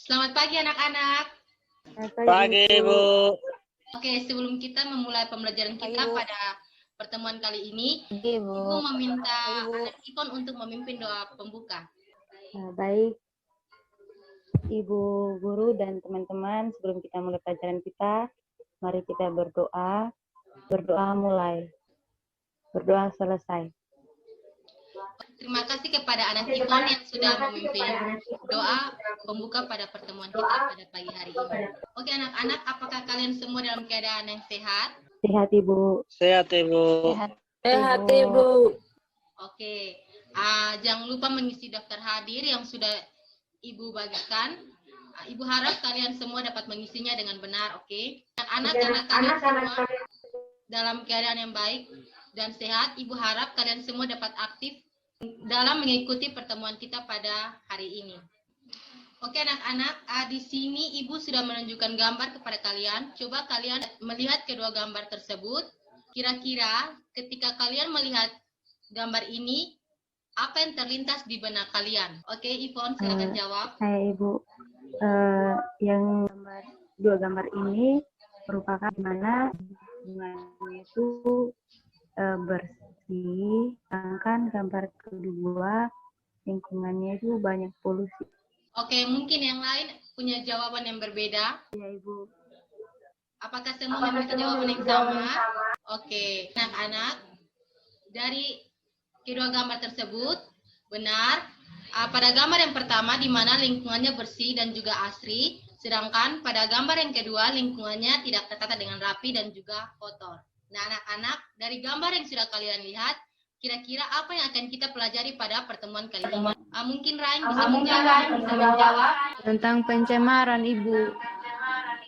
Selamat pagi anak-anak. Pagi, Ibu. Oke, sebelum kita memulai pembelajaran kita pada pertemuan kali ini, Ibu meminta anak Ipon untuk memimpin doa pembuka. Baik, Ibu Guru dan teman-teman, sebelum kita mulai pelajaran kita, mari kita berdoa. Berdoa mulai. Berdoa selesai. Terima kasih kepada anak Ipon yang sudah memimpin doa pembuka pada pertemuan kita pada pagi hari ini. Oke anak-anak, apakah kalian semua dalam keadaan yang sehat? Sehat, Ibu. Sehat, Ibu. Sehat, Ibu. Oke, jangan lupa mengisi daftar hadir yang sudah Ibu bagikan. Ibu harap kalian semua dapat mengisinya dengan benar, oke? Anak-anak, karena kalian semua dalam keadaan yang baik dan sehat, Ibu harap kalian semua dapat aktif dalam mengikuti pertemuan kita pada hari ini. Oke anak-anak, di sini Ibu sudah menunjukkan gambar kepada kalian. Coba kalian melihat kedua gambar tersebut. Kira-kira ketika kalian melihat gambar ini, apa yang terlintas di benak kalian? Oke, Ipon, silakan jawab. Saya Ibu, yang dua gambar ini merupakan di mana lingkungannya itu bersih, sedangkan gambar kedua lingkungannya itu banyak polusi. Oke, mungkin yang lain punya jawaban yang berbeda. Ya, Ibu. Apakah semua memiliki jawaban yang sama? Oke, anak-anak, dari kedua gambar tersebut benar. Pada gambar yang pertama di mana lingkungannya bersih dan juga asri, sedangkan pada gambar yang kedua lingkungannya tidak tertata dengan rapi dan juga kotor. Nah, anak-anak, dari gambar yang sudah kalian lihat, kira-kira apa yang akan kita pelajari pada pertemuan kali ini? Mungkin Rain bisa menjawab. Tentang pencemaran, Ibu.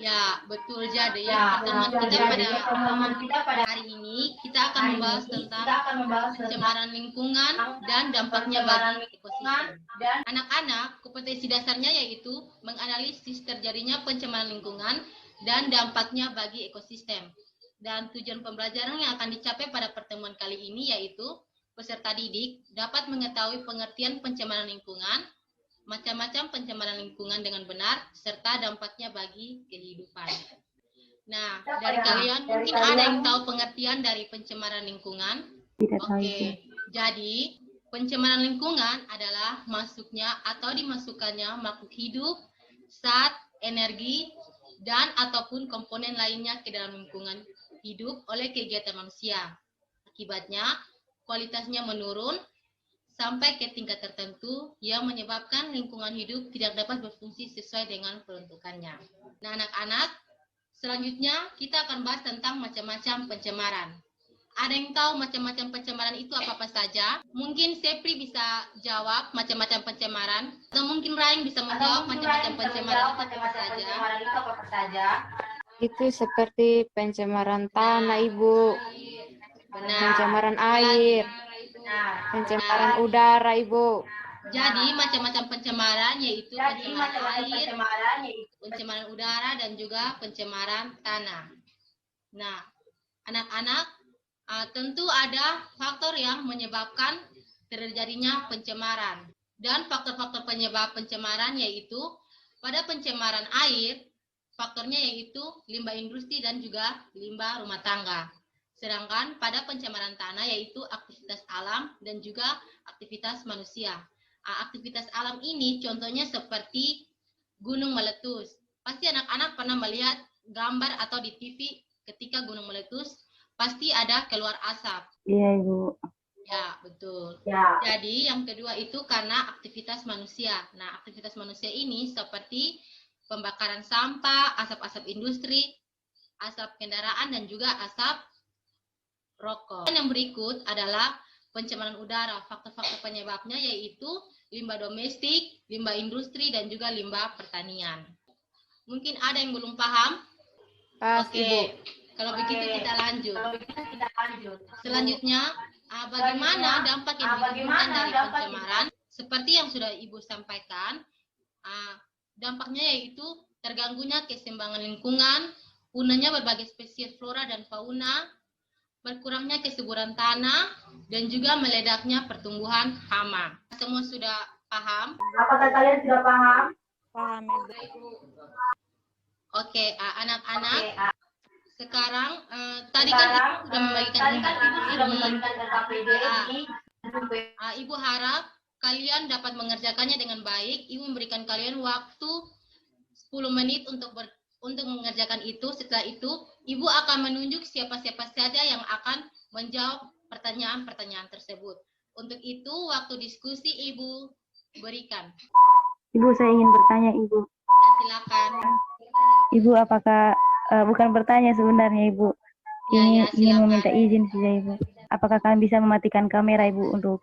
Ya, betul. Jadi pertemuan kita pada hari ini kita akan membahas tentang pencemaran lingkungan dan dampaknya bagi ekosistem. Anak-anak, kompetensi dasarnya yaitu menganalisis terjadinya pencemaran lingkungan dan dampaknya bagi ekosistem. Dan tujuan pembelajaran yang akan dicapai pada pertemuan kali ini yaitu peserta didik dapat mengetahui pengertian pencemaran lingkungan, macam-macam pencemaran lingkungan dengan benar, serta dampaknya bagi kehidupan. Nah, dari kalian mungkin ada yang tahu pengertian dari pencemaran lingkungan? Oke, jadi pencemaran lingkungan adalah masuknya atau dimasukkannya makhluk hidup, zat, energi, dan ataupun komponen lainnya ke dalam lingkungan hidup oleh kegiatan manusia. Akibatnya, kualitasnya menurun sampai ke tingkat tertentu yang menyebabkan lingkungan hidup tidak dapat berfungsi sesuai dengan peruntukannya. Nah, anak-anak, selanjutnya kita akan bahas tentang macam-macam pencemaran. Ada yang tahu macam-macam pencemaran itu apa-apa saja? Mungkin Sepri bisa jawab macam-macam pencemaran, atau mungkin Rain bisa menjawab macam-macam pencemaran itu apa-apa saja. Itu seperti pencemaran tanah, Ibu. Benar. Pencemaran air. Pencemaran udara, Ibu. Jadi macam-macam pencemaran yaitu pencemaran air, pencemaran udara, dan juga pencemaran tanah. Nah, anak-anak, tentu ada faktor yang menyebabkan terjadinya pencemaran. Dan faktor-faktor penyebab pencemaran yaitu pada pencemaran air, faktornya yaitu limbah industri dan juga limbah rumah tangga. Sedangkan pada pencemaran tanah yaitu aktivitas alam dan juga aktivitas manusia. Aktivitas alam ini contohnya seperti gunung meletus. Pasti anak-anak pernah melihat gambar atau di TV ketika gunung meletus, pasti ada keluar asap. Iya, Ibu. Ya, betul. Ya. Jadi yang kedua itu karena aktivitas manusia. Nah, aktivitas manusia ini seperti pembakaran sampah, asap-asap industri, asap kendaraan, dan juga asap rokok. Dan yang berikut adalah pencemaran udara. Faktor-faktor penyebabnya yaitu limbah domestik, limbah industri, dan juga limbah pertanian. Mungkin ada yang belum paham? Oke, kalau begitu kita lanjut. Selanjutnya, bagaimana dampak yang ditimbulkan dari pencemaran? Seperti yang sudah Ibu sampaikan, dampaknya yaitu terganggunya keseimbangan lingkungan, punahnya berbagai spesies flora dan fauna, berkurangnya kesuburan tanah, dan juga meledaknya pertumbuhan hama. Semua sudah paham? Apakah kalian sudah paham? Paham, Ibu. Oke, anak-anak, sekarang tadi kan Ibu sudah membagikan LKPD ini. Ibu harap kalian dapat mengerjakannya dengan baik. Ibu memberikan kalian waktu 10 menit untuk mengerjakan itu. Setelah itu, Ibu akan menunjuk siapa-siapa saja yang akan menjawab pertanyaan-pertanyaan tersebut. Untuk itu, waktu diskusi Ibu berikan. Ibu, saya ingin bertanya, Ibu. Silakan. Ibu, apakah bukan bertanya sebenarnya, Ibu? Ini ingin meminta izin saja, Ibu. Apakah kalian bisa mematikan kamera, Ibu, untuk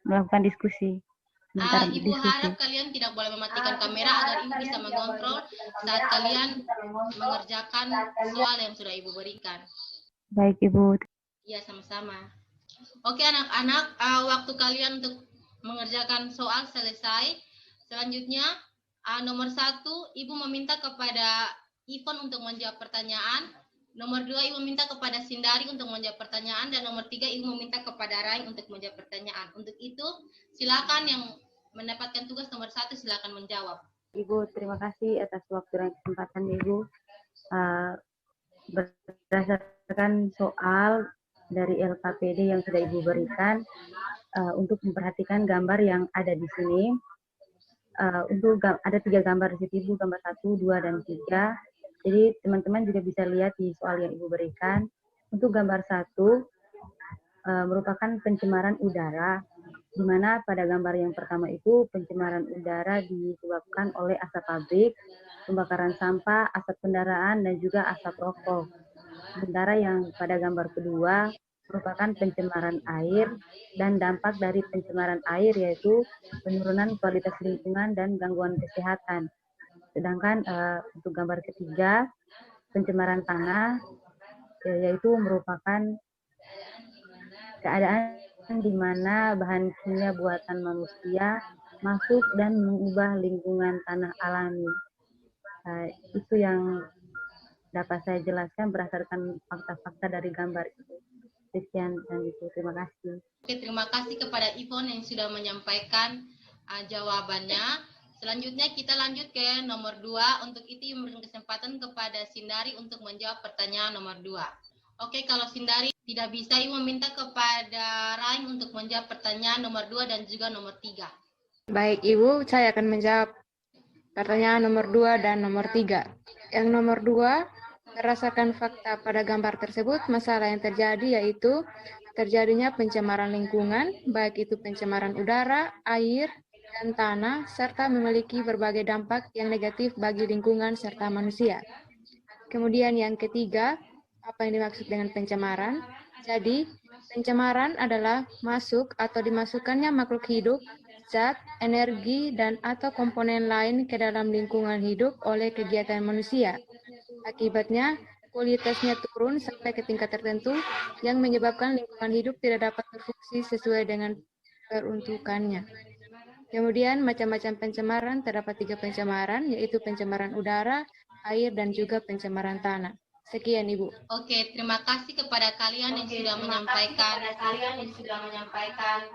melakukan diskusi? Ibu harap kalian tidak boleh mematikan kamera agar Ibu bisa mengontrol saat kalian mengerjakan soal yang sudah Ibu berikan. Baik, Ibu. Iya, sama-sama. Oke, anak-anak, waktu kalian untuk mengerjakan soal selesai. Selanjutnya, nomor 1, Ibu meminta kepada Ivon untuk menjawab pertanyaan. Nomor 2, Ibu meminta kepada Sindari untuk menjawab pertanyaan. Dan nomor 3, Ibu meminta kepada Rai untuk menjawab pertanyaan. Untuk itu, silakan yang mendapatkan tugas nomor 1, silakan menjawab. Ibu, terima kasih atas waktu dan kesempatan, Ibu. Berdasarkan soal dari LKPD yang sudah Ibu berikan, untuk memperhatikan gambar yang ada di sini. Ada 3 gambar di situ, Ibu, gambar 1, 2, dan 3. Jadi teman-teman juga bisa lihat di soal yang Ibu berikan. Untuk gambar 1 merupakan pencemaran udara, di mana pada gambar yang pertama itu pencemaran udara disebabkan oleh asap pabrik, pembakaran sampah, asap kendaraan, dan juga asap rokok. Sementara yang pada gambar kedua merupakan pencemaran air dan dampak dari pencemaran air yaitu penurunan kualitas lingkungan dan gangguan kesehatan. Sedangkan untuk gambar ketiga, pencemaran tanah, yaitu merupakan keadaan di mana bahan kimia buatan manusia masuk dan mengubah lingkungan tanah alami. Itu yang dapat saya jelaskan berdasarkan fakta-fakta dari gambar itu. Sekian dan itu. Terima kasih. Oke, terima kasih kepada Ivon yang sudah menyampaikan jawabannya. Selanjutnya kita lanjut ke nomor 2. Untuk itu memberikan kesempatan kepada Sindari untuk menjawab pertanyaan nomor 2. Oke, kalau Sindari tidak bisa, Ibu meminta kepada Rai untuk menjawab pertanyaan nomor 2 dan juga nomor 3. Baik, Ibu, saya akan menjawab pertanyaan nomor 2 dan nomor 3. Yang nomor 2, berdasarkan fakta pada gambar tersebut, masalah yang terjadi yaitu terjadinya pencemaran lingkungan, baik itu pencemaran udara, air, dan tanah, serta memiliki berbagai dampak yang negatif bagi lingkungan serta manusia. Kemudian yang ketiga, apa yang dimaksud dengan pencemaran? Jadi, pencemaran adalah masuk atau dimasukkannya makhluk hidup, zat, energi, dan atau komponen lain ke dalam lingkungan hidup oleh kegiatan manusia. Akibatnya, kualitasnya turun sampai ke tingkat tertentu yang menyebabkan lingkungan hidup tidak dapat berfungsi sesuai dengan peruntukannya. Kemudian macam-macam pencemaran, terdapat 3 pencemaran, yaitu pencemaran udara, air, dan juga pencemaran tanah. Sekian, Ibu. Oke, terima kasih kepada kalian yang sudah menyampaikan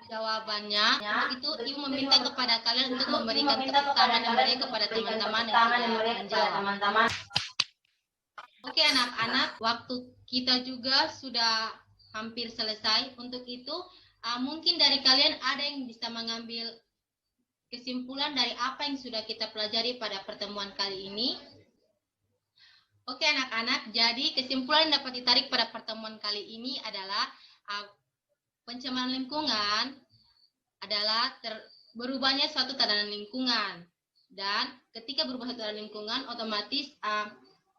jawabannya. Itu Ibu meminta kepada kalian untuk memberikan tepuk tangan yang meriah kepada teman-teman yang sudah menjawab. Oke, anak-anak, waktu kita juga sudah hampir selesai. Untuk itu, mungkin dari kalian ada yang bisa mengambil kesimpulan dari apa yang sudah kita pelajari pada pertemuan kali ini. Oke, anak-anak, jadi kesimpulan yang dapat ditarik pada pertemuan kali ini adalah pencemaran lingkungan adalah berubahnya suatu tatanan lingkungan. Dan ketika berubah suatu tatanan lingkungan, otomatis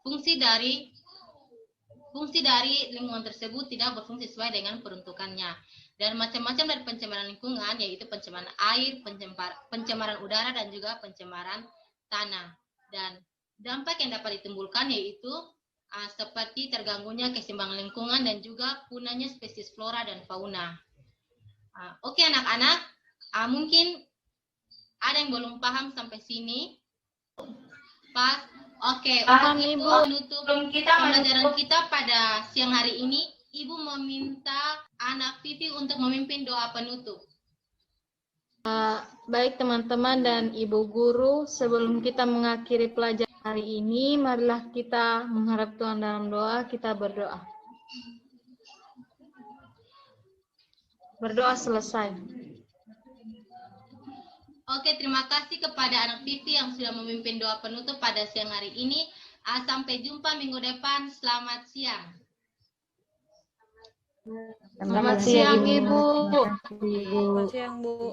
fungsi dari lingkungan tersebut tidak berfungsi sesuai dengan peruntukannya. Dan macam-macam dari pencemaran lingkungan, yaitu pencemaran air, pencemaran udara, dan juga pencemaran tanah. Dan dampak yang dapat ditimbulkan yaitu seperti terganggunya keseimbangan lingkungan dan juga punahnya spesies flora dan fauna. Oke, anak-anak, mungkin ada yang belum paham sampai sini. Pas. Oke, untuk itu menutup pembelajaran kita pada siang hari ini, Ibu meminta anak Vivi untuk memimpin doa penutup. Baik teman-teman dan Ibu Guru, sebelum kita mengakhiri pelajaran hari ini, marilah kita mengharap Tuhan dalam doa, kita berdoa. Berdoa selesai. Oke, terima kasih kepada anak TV yang sudah memimpin doa penutup pada siang hari ini. Sampai jumpa minggu depan. Selamat siang. Selamat siang, Ibu. Terima kasih, Ibu. Selamat siang, Bu.